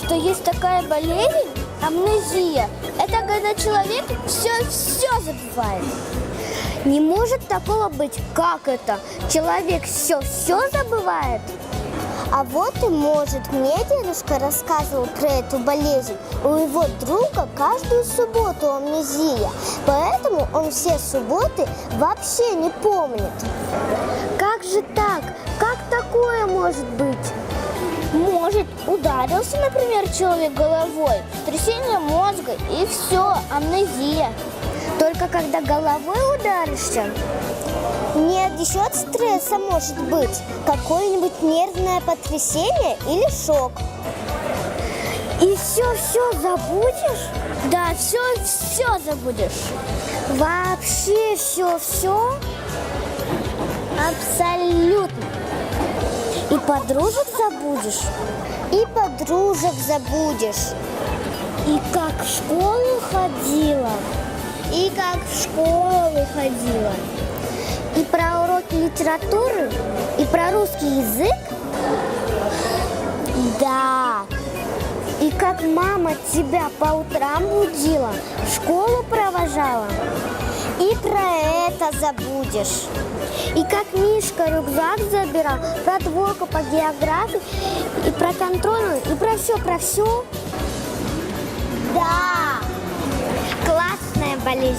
что есть такая болезнь – амнезия. Это когда человек все забывает. Не может такого быть. Как это? Человек все забывает? А вот и может. Мне дедушка рассказывал про эту болезнь. У его друга каждую субботу амнезия, поэтому он все субботы вообще не помнит. Как же так? Как такое может быть? Может, ударился, например, человек головой, сотрясение мозга и все, амнезия. Только когда головой ударишься? Нет, еще от стресса может быть какое-нибудь нервное потрясение или шок. И все забудешь? Да, все забудешь. Вообще все? Абсолютно. И подружек забудешь? И подружек забудешь. И как в школу ходила? И как в школу ходила. И про уроки литературы, и про русский язык. Да. И как мама тебя по утрам будила, в школу провожала. И про это забудешь. И как Мишка рюкзак забирал, про двойку по географии, и про контрольную, и про все. Да. Классная болезнь.